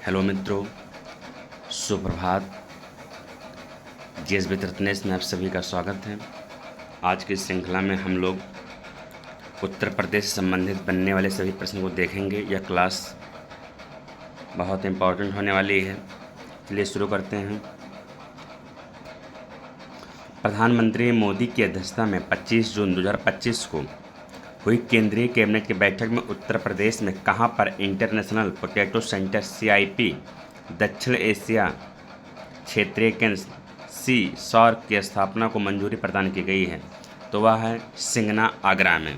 Hello मित्रों, सुप्रभात। GS वितरत्नेश में आप सभी का स्वागत है। आज की श्रृंखला में हम लोग उत्तर प्रदेश से संबंधित बनने वाले सभी प्रश्नों को देखेंगे। यह क्लास बहुत इम्पोर्टेंट होने वाली है। चलिए शुरू करते हैं। प्रधानमंत्री मोदी की अध्यक्षता में 25 जून 2025 को हुई केंद्रीय कैबिनेट की बैठक में उत्तर प्रदेश में कहां पर इंटरनेशनल पोटैटो सेंटर CIP दक्षिण एशिया क्षेत्रीय केंद्र SAARC की स्थापना को मंजूरी प्रदान की गई है? तो वह है सिंगना, आगरा में।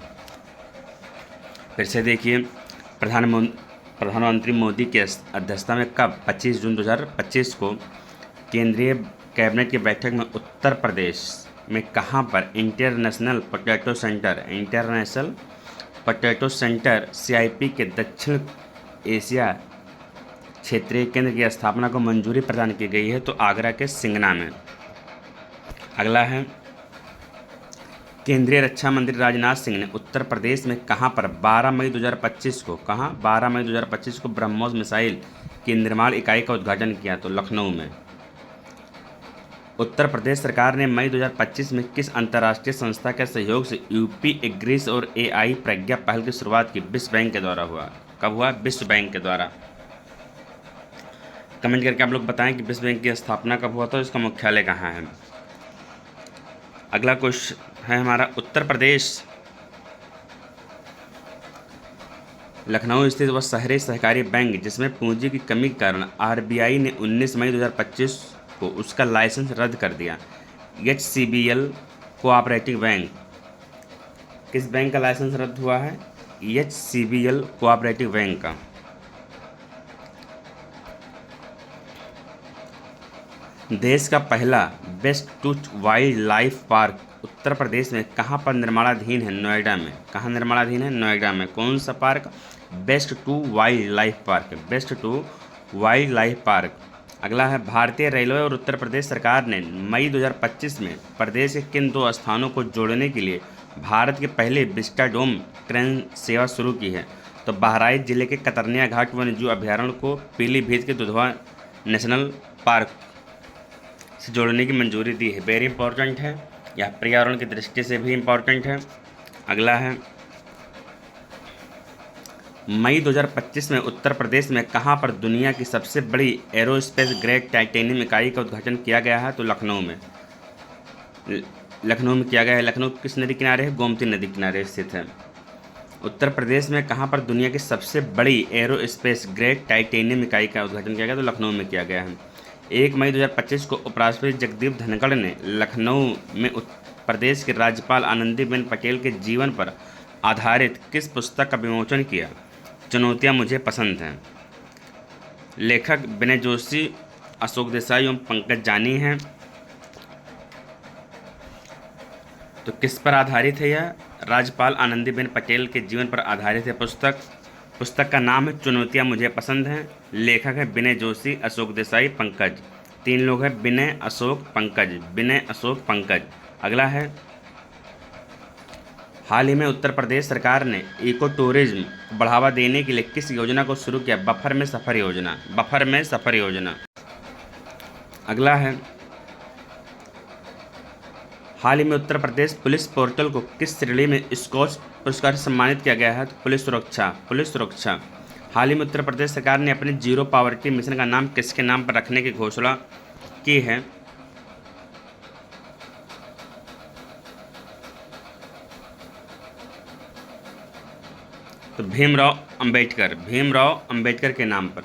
फिर से देखिए, प्रधानमंत्री मोदी की अध्यक्षता में कब 25 जून 2025 को केंद्रीय कैबिनेट की बैठक में उत्तर प्रदेश में कहां पर इंटरनेशनल पोटैटो सेंटर CIP के दक्षिण एशिया क्षेत्रीय केंद्र की स्थापना को मंजूरी प्रदान की गई है? तो आगरा के सिंगना में। अगला है, केंद्रीय रक्षा मंत्री राजनाथ सिंह ने उत्तर प्रदेश में कहां पर 12 मई 2025 को ब्रह्मोस मिसाइल की निर्माण इकाई का उद्घाटन किया? तो लखनऊ में। उत्तर प्रदेश सरकार ने मई 2025 में किस अंतर्राष्ट्रीय संस्था के सहयोग से UP एग्रीस और AI प्रज्ञा पहल की शुरुआत की? विश्व बैंक के द्वारा हुआ। कब हुआ? विश्व बैंक के द्वारा। कमेंट करके आप लोग बताएं कि विश्व बैंक की स्थापना कब हुआ था, इसका मुख्यालय कहाँ है। अगला क्वेश्चन है हमारा, उत्तर प्रदेश लखनऊ स्थित वह शहरी सहकारी बैंक जिसमें पूंजी की कमी के कारण RBI ने 19 मई 2025 को उसका लाइसेंस रद्द कर दिया। HCBL cooperative bank. किस बैंक का लाइसेंस रद्द हुआ है? HCBL कोऑपरेटिव बैंक का। देश का पहला best to wild life park Uttar Pradesh में कहां पर निर्माणाधीन है? नोएडा में। कहां निर्माणाधीन है? नोएडा में। कौन सा park? Best to wild life park. Best to wild life park. अगला है, भारतीय रेलवे और उत्तर प्रदेश सरकार ने मई 2025 में प्रदेश के किन दो स्थानों को जोड़ने के लिए भारत के पहले विस्टाडोम ट्रेन सेवा शुरू की है? तो बहराइच जिले के कतरनिया घाट वन्यजीव अभ्यारण्य को पीलीभीत के दुधवा नेशनल पार्क से जोड़ने की मंजूरी दी है। वेरी इंपॉर्टेंट है, यह पर्यावरण की दृष्टि से भी इम्पॉर्टेंट है। अगला है, मई 2025 में उत्तर प्रदेश में कहां पर दुनिया की सबसे बड़ी एरोस्पेस ग्रेड टाइटेनियम इकाई का उद्घाटन किया गया है? तो लखनऊ में। लखनऊ में किया गया है। लखनऊ किस नदी किनारे है? गोमती नदी किनारे स्थित है। उत्तर प्रदेश में कहां पर दुनिया की सबसे बड़ी एरोस्पेस ग्रेड टाइटेनियम इकाई का उद्घाटन किया गया? तो लखनऊ में किया गया है। 1 मई 2025 को उपराष्ट्रपति जगदीप धनखड़ ने लखनऊ में प्रदेश के राज्यपाल आनंदीबेन पटेल के जीवन पर आधारित किस पुस्तक का विमोचन किया? चुनौतियां मुझे पसंद हैं। लेखक विनय जोशी, अशोक देसाई एवं पंकज जानी हैं। तो किस पर आधारित है यह? राज्यपाल आनंदीबेन पटेल के जीवन पर आधारित है पुस्तक का नाम है चुनौतियां मुझे पसंद हैं। लेखक है विनय जोशी, अशोक देसाई, पंकज। 3 लोग हैं, विनय, अशोक, पंकज। अगला है, हाल ही में उत्तर प्रदेश सरकार ने इको टूरिज्म को बढ़ावा देने के लिए किस योजना को शुरू किया? बफर में सफर योजना। अगला है, हाल ही में उत्तर प्रदेश पुलिस पोर्टल को किस श्रेणी में स्कॉच पुरस्कार से सम्मानित किया गया है? तो पुलिस सुरक्षा। हाल ही में उत्तर प्रदेश सरकार ने अपने जीरो पॉवर्टी मिशन का नाम किसके नाम पर रखने की घोषणा की है? तो भीमराव अंबेडकर के नाम पर।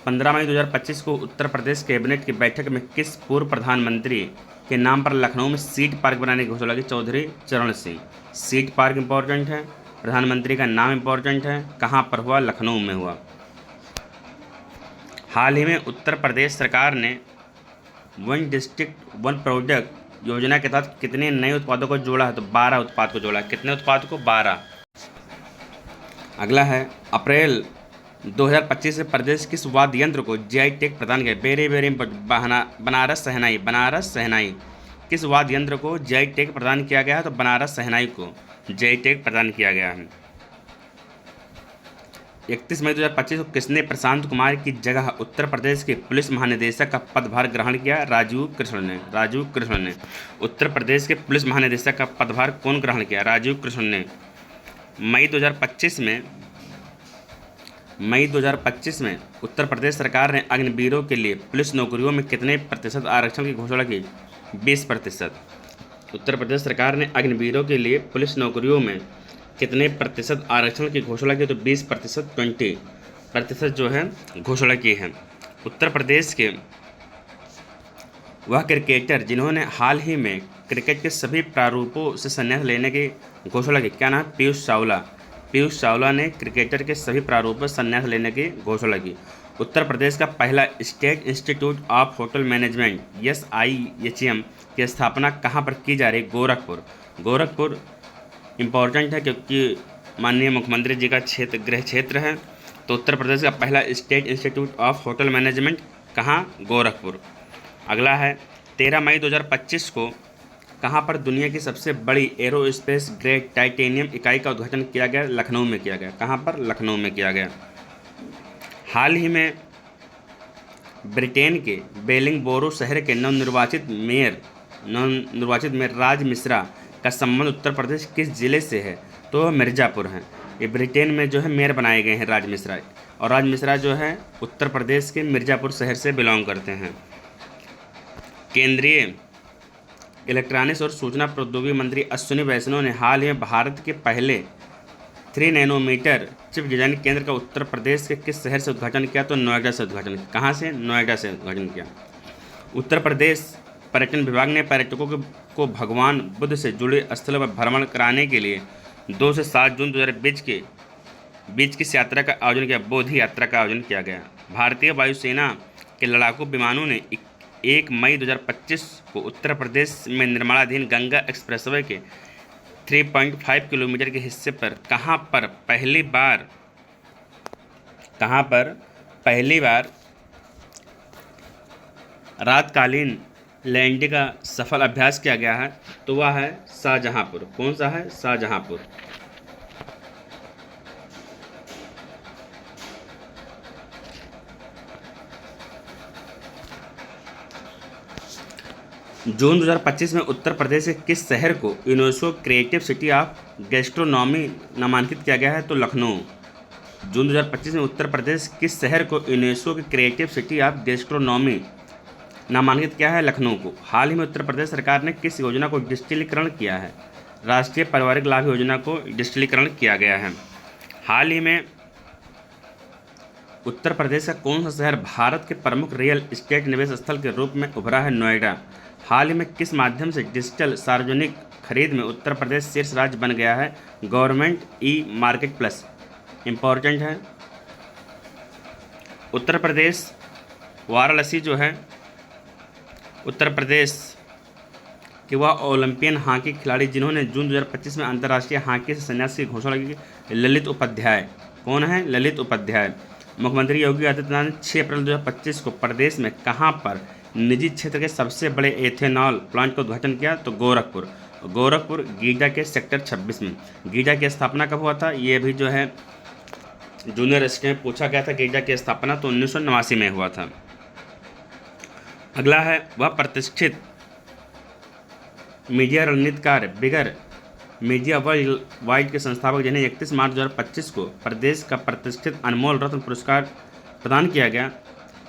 15 मई 2025 को उत्तर प्रदेश कैबिनेट की बैठक में किस पूर्व प्रधानमंत्री के नाम पर लखनऊ में सीट पार्क बनाने की घोषणा की? चौधरी चरण सिंह। सीट पार्क इंपॉर्टेंट है, प्रधानमंत्री का नाम इंपॉर्टेंट है। कहां पर हुआ? लखनऊ में हुआ। हाल ही में उत्तर प्रदेश सरकार ने वन डिस्ट्रिक्ट वन प्रोडक्ट योजना के तहत कितने नए उत्पादों को जोड़ा है? तो 12 उत्पाद को जोड़ा। कितने उत्पाद को? 12। अगला है, अप्रैल 2025 में प्रदेश किस वाद्य यंत्र को GI टैग प्रदान किया? वेरी इंपॉर्टेंट, बनारस शहनाई। किस वाद्य यंत्र को GI टैग प्रदान किया गया है? तो बनारस शहनाई को GI टैग प्रदान किया गया है। 31 मई 2025 को किसने प्रशांत कुमार की जगह उत्तर प्रदेश के पुलिस महानिदेशक का पदभार ग्रहण किया? राजीव कृष्ण ने। राजीव कृष्ण ने उत्तर प्रदेश के पुलिस महानिदेशक का पदभार कौन ग्रहण किया? राजीव कृष्ण ने। मई 2025 में उत्तर प्रदेश सरकार ने अग्निवीरों के लिए पुलिस नौकरियों में कितने प्रतिशत आरक्षण की घोषणा की? 20%। उत्तर प्रदेश सरकार ने अग्निवीरों के लिए पुलिस नौकरियों में कितने प्रतिशत आरक्षण की घोषणा की? तो 20%, 20% जो है घोषणा की है। उत्तर प्रदेश के वह क्रिकेटर जिन्होंने हाल ही में क्रिकेट के सभी प्रारूपों से संन्यास लेने की घोषणा की, क्या नाम? पीयूष चावला। पीयूष चावला ने क्रिकेटर के सभी प्रारूपों से संन्यास लेने की घोषणा की। उत्तर प्रदेश का पहला state institute of hotel management SIHM की स्थापना कहाँ पर की जा रही? गोरखपुर। गोरखपुर इम्पॉर्टेंट है क्योंकि माननीय मुख्यमंत्री जी का गृह क्षेत्र है। तो उत्तर प्रदेश का पहला state institute of hotel management कहाँ? गोरखपुर। अगला है 13 मई 2025 को कहाँ पर दुनिया की सबसे बड़ी एरोस्पेस ग्रेड टाइटेनियम इकाई का उद्घाटन किया गया? लखनऊ में किया गया। कहाँ पर? लखनऊ में किया गया। हाल ही में ब्रिटेन के बेलिंगबोरो शहर के नवनिर्वाचित मेयर राज मिश्रा का संबंध उत्तर प्रदेश किस जिले से है? तो मिर्ज़ापुर है। ये ब्रिटेन में जो है मेयर बनाए गए हैं राज मिश्रा, और राज मिश्रा जो है उत्तर प्रदेश के मिर्ज़ापुर शहर से बिलोंग करते हैं। केंद्रीय इलेक्ट्रॉनिक्स और सूचना प्रौद्योगिकी मंत्री अश्विनी वैष्णव ने हाल ही में भारत के पहले 3 नैनोमीटर चिप डिजाइन केंद्र का उत्तर प्रदेश के किस शहर से उद्घाटन किया? तो नोएडा से उद्घाटन किया। कहाँ से? नोएडा से उद्घाटन किया। उत्तर प्रदेश पर्यटन विभाग ने पर्यटकों को भगवान बुद्ध से जुड़े स्थलों पर भ्रमण कराने के लिए 2 से 7 जून 2020 के बीच की यात्रा का आयोजन किया। बोधि यात्रा का आयोजन किया गया। भारतीय वायुसेना के लड़ाकू विमानों ने 1 मई 2025 को उत्तर प्रदेश में निर्माणाधीन गंगा एक्सप्रेसवे के 3.5 किलोमीटर के हिस्से पर कहाँ पर पहली बार रातकालीन लैंडिंग का सफल अभ्यास किया गया है? तो वह है शाहजहांपुर। कौन सा है? शाहजहांपुर। जून 2025 में उत्तर प्रदेश के किस शहर को UNESCO creative city of gastronomy नामांकित किया गया है? तो लखनऊ। जून 2025 में उत्तर प्रदेश किस शहर को यूनेस्को की क्रिएटिव सिटी ऑफ गैस्ट्रोनॉमी नामांकित किया है? लखनऊ को। हाल ही में उत्तर प्रदेश सरकार ने किस योजना को डिजिटलीकरण किया है? राष्ट्रीय परिवारिक लाभ योजना को डिजिटलीकरण किया गया है। हाल ही में उत्तर प्रदेश का कौन सा शहर भारत के प्रमुख रियल एस्टेट निवेश स्थल के रूप में उभरा है? नोएडा। हाल ही में किस माध्यम से डिजिटल सार्वजनिक खरीद में उत्तर प्रदेश शीर्ष राज्य बन गया है? Government e market plus. Important है। उत्तर प्रदेश वाराणसी जो है उत्तर प्रदेश के वह ओलंपियन हॉकी खिलाड़ी जिन्होंने जून 2025 में अंतर्राष्ट्रीय हॉकी से संन्यास की घोषणा की, ललित उपाध्याय। कौन है? ललित उपाध्याय। मुख्यमंत्री योगी आदित्यनाथ ने 6 अप्रैल 2025 को प्रदेश में कहां पर निजी क्षेत्र के सबसे बड़े एथेनॉल प्लांट का उद्घाटन किया? तो गोरखपुर गीडा के सेक्टर 26 में। गीडा की स्थापना कब हुआ था? ये भी जो है जूनियर स्टेट में पूछा गया था। गीडा की स्थापना तो 1989 में हुआ था। अगला है वह प्रतिष्ठित मीडिया रणनीतिकार बिगर मीडिया वर्ल्ड वाइड के संस्थापक जिन्हें 31 मार्च 2025 को प्रदेश का प्रतिष्ठित अनमोल रत्न पुरस्कार प्रदान किया गया,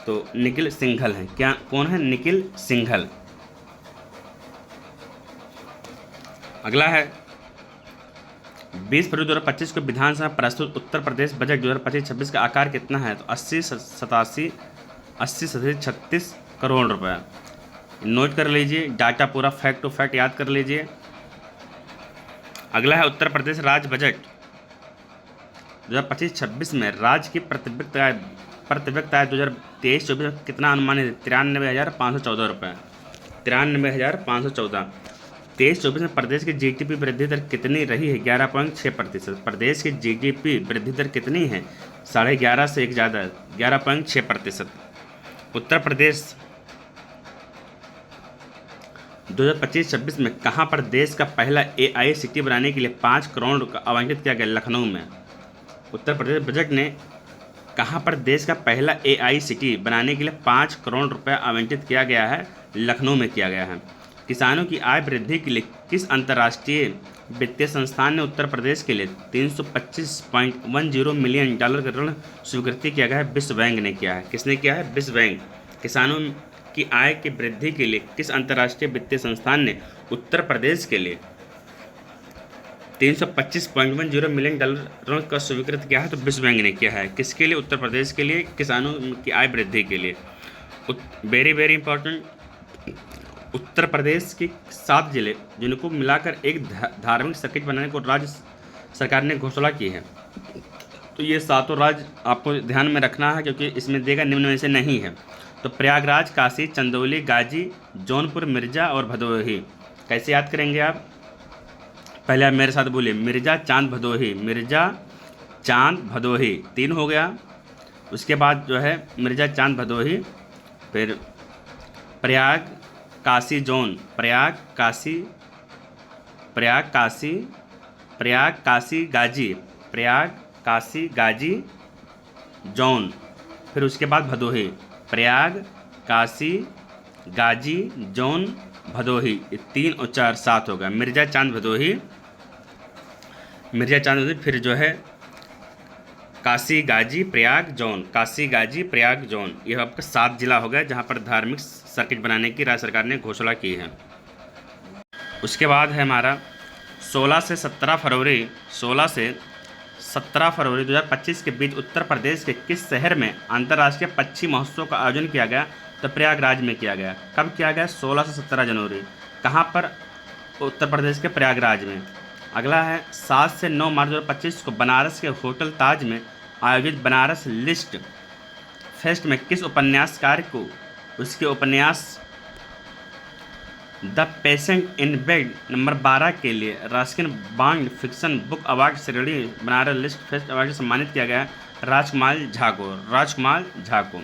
तो निखिल सिंघल हैं। क्या कौन है? निखिल सिंघल। अगला है 20 फरवरी 2025 को विधानसभा प्रस्तुत उत्तर प्रदेश बजट 2025-26 का आकार कितना है? तो 80-36 करोड़ रुपए। नोट कर लीजिए, डाटा पूरा फैक्ट टू फैक्ट याद कर लीजिए। अगला है उत्तर प्रदेश राज्य बजट 2025-26 में राज्य की प्रत्यक्ष आय 2023-24 में कितना अनुमानित है? 93,514 रुपये। 93,514। 23-24 में प्रदेश की जीडीपी वृद्धि दर कितनी रही है? 11.6%। प्रदेश की जीडीपी वृद्धि दर कितनी है? 11.5 से एक ज़्यादा, 11.6%। उत्तर प्रदेश 2025-26 में कहां पर देश का पहला AI सिटी बनाने के लिए 5 करोड़ का आवंटित किया गया? लखनऊ में। उत्तर प्रदेश बजट ने कहाँ पर देश का पहला AI सिटी बनाने के लिए 5 करोड़ रुपए आवंटित किया गया है? लखनऊ में किया गया है। किसानों की आय वृद्धि के लिए किस अंतर्राष्ट्रीय वित्तीय संस्थान ने उत्तर प्रदेश के लिए 325.10 मिलियन डॉलर का ऋण स्वीकृति किया गया है? विश्व बैंक ने किया है। किसने किया है? विश्व बैंक। किसानों की आय की वृद्धि के लिए किस अंतर्राष्ट्रीय वित्तीय संस्थान ने उत्तर प्रदेश के लिए 325.10 मिलियन डॉलर ऋण का स्वीकृत किया है? तो विश्व बैंक ने किया है। किसके लिए? उत्तर प्रदेश के लिए, किसानों की आय वृद्धि के लिए। Very very important, Uttar Pradesh के 7 जिले जिनको मिलाकर एक धार्मिक सर्किट बनाने को राज्य सरकार ने घोषणा की है। तो ये 7 राज्य आपको ध्यान में रखना है, क्योंकि इसमें देगा निम्न में से नहीं है। तो प्रयागराज, काशी, चंदौली, गाजी, जौनपुर, मिर्जा और भदोही। कैसे याद करेंगे आप? पहले आप मेरे साथ बोलिए, मिर्जा, चांद, भदोही। मिर्जा, चांद, भदोही 3 हो गया। उसके बाद जो है मिर्जा, चांद, भदोही, फिर प्रयाग, काशी, जौन। प्रयाग, काशी, गाजी। प्रयाग, काशी, गाजी, जौन। फिर उसके बाद भदोही। प्रयाग, काशी, गाजी, जौन, भदोही। ये 3 और 4 7 हो गया। मिर्जा, चांद, भदोही, फिर जो है काशी, गाजी, प्रयाग, जौन। काशी, गाजी, प्रयाग, जौन। यह आपका 7 जिला हो गया जहाँ पर धार्मिक सर्किट बनाने की राज्य सरकार ने घोषणा की है। उसके बाद है हमारा 16 से 17 फरवरी 2025 के बीच उत्तर प्रदेश के किस शहर में अंतर्राष्ट्रीय पक्षी महोत्सव का आयोजन किया गया? तो प्रयागराज में किया गया। कब किया गया? 16 से 17 जनवरी। कहाँ पर? उत्तर प्रदेश के प्रयागराज में। अगला है 7 से 9 मार्च 2025 को बनारस के होटल ताज में आयोजित बनारस लिस्ट फेस्ट में किस उपन्यासकार को उसके उपन्यास the patient in bed number 12 के लिए Raskin bond fiction book award श्रेणी बनारस लिस्ट फेस्ट अवार्ड से सम्मानित किया गया? राजकुमार झा को।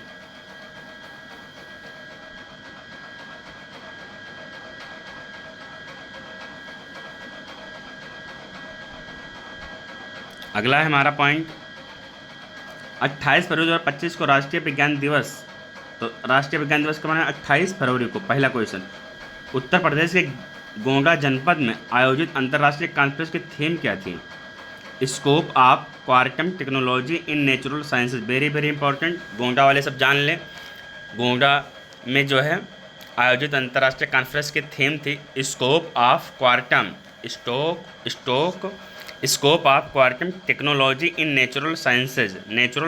अगला है हमारा पॉइंट 28 फरवरी 2025 को राष्ट्रीय विज्ञान दिवस। तो राष्ट्रीय विज्ञान दिवस कब मनाया? 28 फरवरी को। पहला क्वेश्चन, उत्तर प्रदेश के गोंडा जनपद में आयोजित अंतर्राष्ट्रीय कॉन्फ्रेंस की थीम क्या थी? Scope of quantum technology in natural sciences. Very very important, Gonda वाले सब जान लें। गोंडा में जो है आयोजित अंतर्राष्ट्रीय कॉन्फ्रेंस की थीम थी scope of quantum technology in natural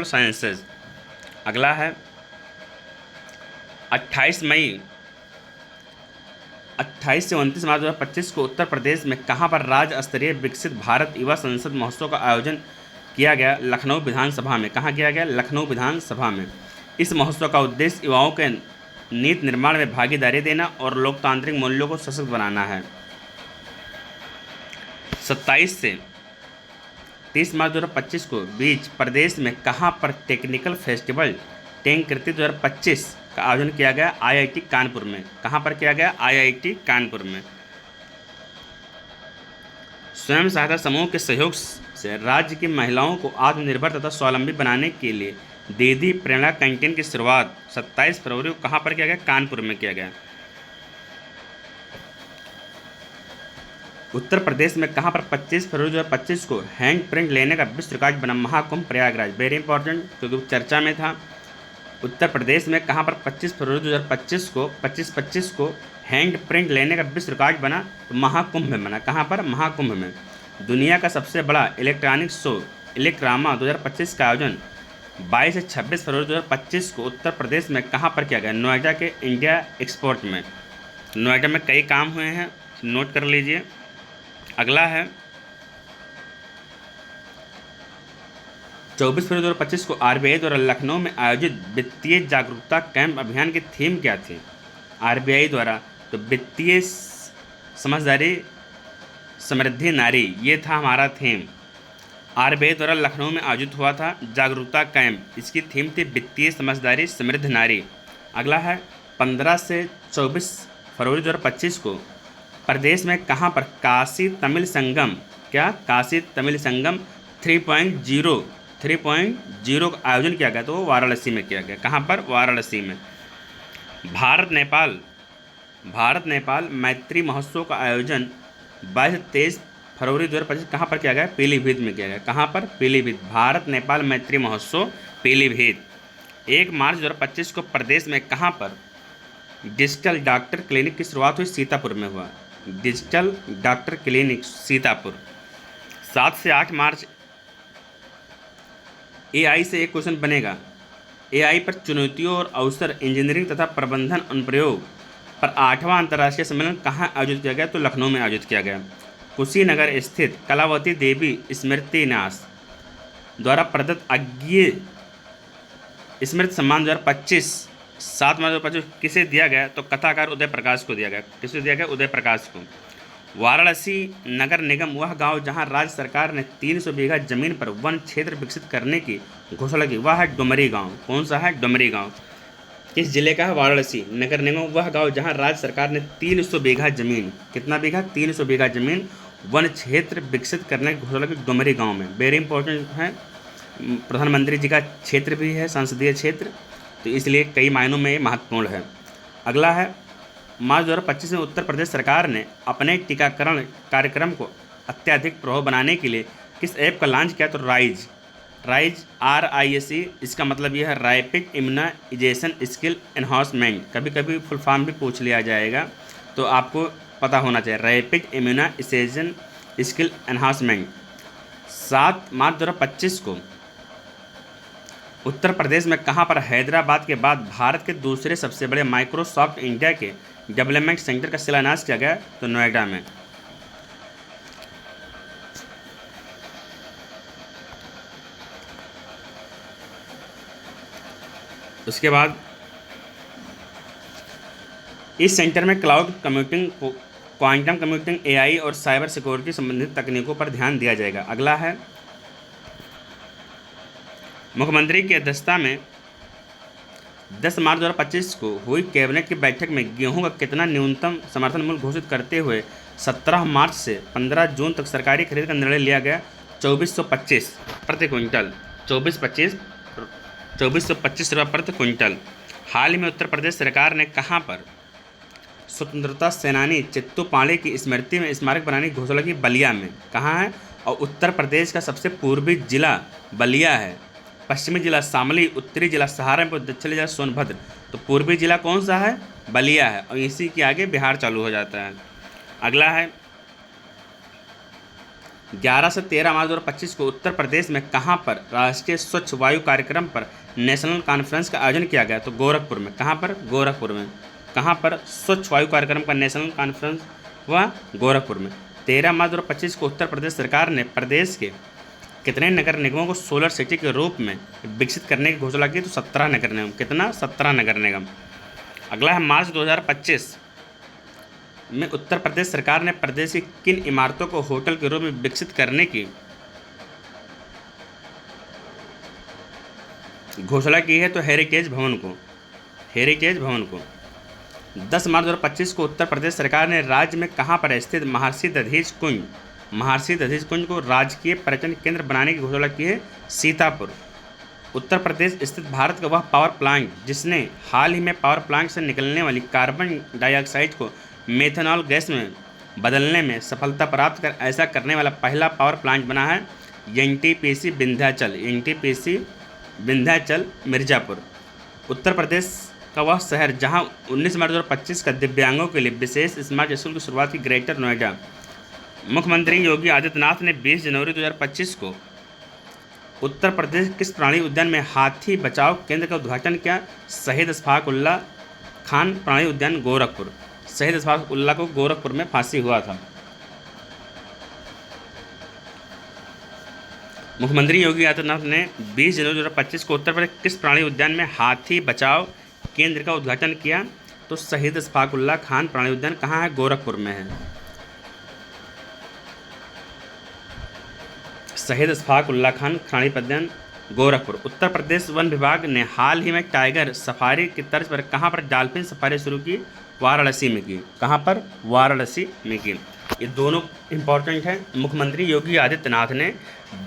sciences. अगला है 28 से 29 मार्च 2025 को उत्तर प्रदेश में कहाँ पर राज्य स्तरीय विकसित भारत युवा संसद महोत्सव का आयोजन किया गया? लखनऊ विधानसभा में। कहाँ किया गया? लखनऊ विधानसभा में। इस महोत्सव का उद्देश्य युवाओं के नीति निर्माण में भागीदारी देना और लोकतांत्रिक मूल्यों को सशक्त बनाना है। 27 से 30 मार्च 2025 को बीच प्रदेश में कहाँ पर टेक्निकल फेस्टिवल टेंकृति 2025 का आयोजन किया गया? IIT कानपुर में। कहाँ पर किया गया? IIT कानपुर में। स्वयं सहायता समूह के सहयोग से राज्य की महिलाओं को आत्मनिर्भर तथा स्वावलंबी बनाने के लिए दीदी प्रेरणा कैंटीन की शुरुआत 27 फरवरी को कहाँ पर किया गया? कानपुर में किया गया। उत्तर प्रदेश में कहाँ पर 25 फरवरी 2025 को हैंड प्रिंट लेने का विश्व रिकॉर्ड बना? महाकुंभ प्रयागराज। वेरी इंपॉर्टेंट, क्योंकि चर्चा में था। उत्तर प्रदेश में कहाँ पर 25 फरवरी 2025 को 25 को हैंड प्रिंट लेने का विश्व रिकॉर्ड बना? तो महाकुंभ में बना। कहाँ पर? महाकुंभ में। दुनिया का सबसे बड़ा इलेक्ट्रॉनिक शो इलेक्ट्रामा 2025 का आयोजन 22 से 26 फरवरी 2025 को उत्तर प्रदेश में कहाँ पर किया गया? नोएडा के इंडिया एक्सपोर्ट में। नोएडा में कई काम हुए हैं, नोट कर लीजिए। अगला है 24 फरवरी 2025 को RBI द्वारा लखनऊ में आयोजित वित्तीय जागरूकता कैंप अभियान की थीम क्या थी? RBI द्वारा तो वित्तीय समझदारी समृद्धि नारी, ये था हमारा थीम। RBI द्वारा लखनऊ में आयोजित हुआ था जागरूकता कैंप, इसकी थीम थी वित्तीय समझदारी समृद्ध नारी। अगला है 15 से 24 फरवरी 2025 को प्रदेश में कहाँ पर काशी तमिल संगम 3.0 3.0 का आयोजन किया गया, तो वो वाराणसी में किया गया। कहाँ पर? वाराणसी में। भारत नेपाल मैत्री महोत्सव का आयोजन 22-23 फरवरी 2025 कहाँ पर किया गया? पीलीभीत में किया गया। कहाँ पर? पीलीभीत। भारत नेपाल मैत्री महोत्सव पीलीभीत। 1 मार्च 2025 को प्रदेश में कहाँ पर डिजिटल डॉक्टर क्लिनिक की शुरुआत हुई? सीतापुर में हुआ। Digital doctor clinic Sitapur. 7 से 8 मार्च एआई से एक क्वेश्चन बनेगा। एआई पर चुनौतियों और अवसर, इंजीनियरिंग तथा प्रबंधन अनुप्रयोग पर 8वां अंतर्राष्ट्रीय सम्मेलन कहाँ आयोजित किया गया? तो लखनऊ में आयोजित किया गया। कुशीनगर स्थित कलावती देवी स्मृति न्यास द्वारा प्रदत्त अज्ञेय स्मृति सम्मान 2025 7 मार्च 2025 किसे दिया गया? तो कथाकार उदय प्रकाश को दिया गया। किसे दिया गया? उदय प्रकाश को। वाराणसी नगर निगम वह गांव जहां राज्य सरकार ने 300 बीघा जमीन पर वन क्षेत्र विकसित करने की घोषणा की, वह है डुमरी गांव। कौन सा है? डुमरी गांव। किस जिले का है? वाराणसी नगर निगम वह गांव जहां राज्य सरकार ने 300 बीघा जमीन, कितना बीघा? 300 बीघा जमीन वन क्षेत्र विकसित करने की घोषणा की, डुमरी गांव में। वेरी इंपॉर्टेंट है, प्रधानमंत्री जी का क्षेत्र भी है, संसदीय क्षेत्र, तो इसलिए कई मायनों में ये महत्वपूर्ण है। अगला है मार्च 2025 में उत्तर प्रदेश सरकार ने अपने टीकाकरण कार्यक्रम को अत्यधिक प्रभाव बनाने के लिए किस ऐप का लॉन्च किया? तो राइज RISE। इसका मतलब यह है रैपिड इम्यूनाइजेशन स्किल एनहांसमेंट। कभी कभी फुल फॉर्म भी पूछ लिया जाएगा, तो आपको पता होना चाहिए। Rapid immunization skill enhancement. 7 मार्च 2025 को उत्तर प्रदेश में कहाँ पर हैदराबाद के बाद भारत के दूसरे सबसे बड़े माइक्रोसॉफ्ट इंडिया के डेवलपमेंट सेंटर का शिलान्यास किया गया? तो नोएडा में। उसके बाद इस सेंटर में cloud computing, quantum computing, AI और साइबर सिक्योरिटी संबंधित तकनीकों पर ध्यान दिया जाएगा। अगला है मुख्यमंत्री की अध्यक्षता में 10 मार्च 2025 को हुई कैबिनेट की बैठक में गेहूं का कितना न्यूनतम समर्थन मूल्य घोषित करते हुए 17 मार्च से 15 जून तक सरकारी खरीद का निर्णय लिया गया? 2425 प्रति क्विंटल। 2425 रुपये प्रति क्विंटल। हाल ही में उत्तर प्रदेश सरकार ने कहाँ पर स्वतंत्रता सेनानी चित्तू पांडे की स्मृति में स्मारक बनाने की घोषणा की? बलिया में। कहाँ है? और उत्तर प्रदेश का सबसे पूर्वी जिला बलिया है, पश्चिमी जिला शामली, उत्तरी जिला सहारनपुर, दक्षिणी जिला सोनभद्र। तो पूर्वी जिला कौन सा है? बलिया है, और इसी के आगे बिहार चालू हो जाता है। अगला है 11 से 13 मार्च 2025 को उत्तर प्रदेश में कहाँ पर राष्ट्रीय स्वच्छ वायु कार्यक्रम पर नेशनल कॉन्फ्रेंस का आयोजन किया गया? तो गोरखपुर में। कहाँ पर? गोरखपुर में। कहाँ पर स्वच्छ वायु कार्यक्रम का नेशनल कॉन्फ्रेंस हुआ? गोरखपुर में। 13 मार्च 2025 को उत्तर प्रदेश सरकार ने प्रदेश के कितने नगर निगमों को सोलर सिटी के रूप में विकसित करने की घोषणा की? तो 17 नगर निगम। कितना? 17 नगर निगम। अगला है मार्च 2025 में उत्तर प्रदेश सरकार ने प्रदेश की किन इमारतों को होटल के रूप में विकसित करने की घोषणा की है? तो हेरिटेज भवन को। 10 मार्च 2025 को उत्तर प्रदेश सरकार ने राज्य में कहाँ पर स्थित महर्षि दधीच कुंज को राजकीय पर्यटन केंद्र बनाने की घोषणा की है? सीतापुर। उत्तर प्रदेश स्थित भारत का वह पावर प्लांट जिसने हाल ही में पावर प्लांट से निकलने वाली कार्बन डाइऑक्साइड को मेथनॉल गैस में बदलने में सफलता प्राप्त कर ऐसा करने वाला पहला पावर प्लांट बना है NTPC विंध्याचल मिर्ज़ापुर। उत्तर प्रदेश का वह शहर जहां 19 मार्च 2025 का दिव्यांगों के लिए विशेष स्मार्ट स्कूल की शुरुआत की? ग्रेटर नोएडा। मुख्यमंत्री योगी आदित्यनाथ ने 20 जनवरी 2025 को उत्तर प्रदेश किस प्राणी उद्यान में हाथी बचाव केंद्र का उद्घाटन किया? शहीद अशफाक उल्लाह खान प्राणी उद्यान, गोरखपुर। शहीद अशफाक उल्लाह को गोरखपुर में फांसी हुआ था। मुख्यमंत्री योगी आदित्यनाथ ने 20 जनवरी 2025 को उत्तर प्रदेश किस प्राणी उद्यान में हाथी बचाव केंद्र का उद्घाटन किया? तो शहीद अशफाक उल्लाह खान प्राणी उद्यान कहाँ है? गोरखपुर में है। शहीद अशफाक उल्लाह खान प्राणी उद्यान, गोरखपुर। उत्तर प्रदेश वन विभाग ने हाल ही में टाइगर सफारी की तर्ज पर कहाँ पर डॉल्फिन सफारी शुरू की? वाराणसी में की। कहाँ पर? वाराणसी में की। ये दोनों इंपॉर्टेंट हैं। मुख्यमंत्री योगी आदित्यनाथ ने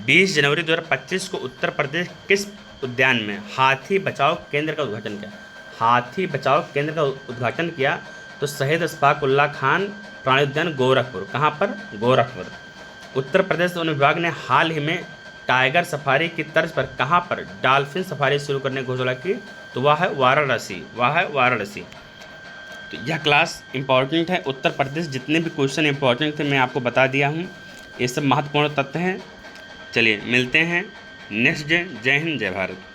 20 जनवरी 2025 को उत्तर प्रदेश किस उद्यान में हाथी बचाओ केंद्र का उद्घाटन किया? हाथी बचाओ केंद्र का उद्घाटन किया तो शहीद अशफाक उल्लाह खान प्राणी उद्यान गोरखपुर। कहाँ पर? गोरखपुर। उत्तर प्रदेश वन विभाग ने हाल ही में टाइगर सफारी की तर्ज पर कहाँ पर डॉल्फिन सफारी शुरू करने की घोषणा की? तो वह है वाराणसी, वह है वाराणसी। तो यह क्लास इंपॉर्टेंट है। उत्तर प्रदेश जितने भी क्वेश्चन इंपॉर्टेंट थे मैं आपको बता दिया हूँ। ये सब महत्वपूर्ण तथ्य हैं। चलिए मिलते हैं नेक्स्ट डे। जय हिंद, जय भारत।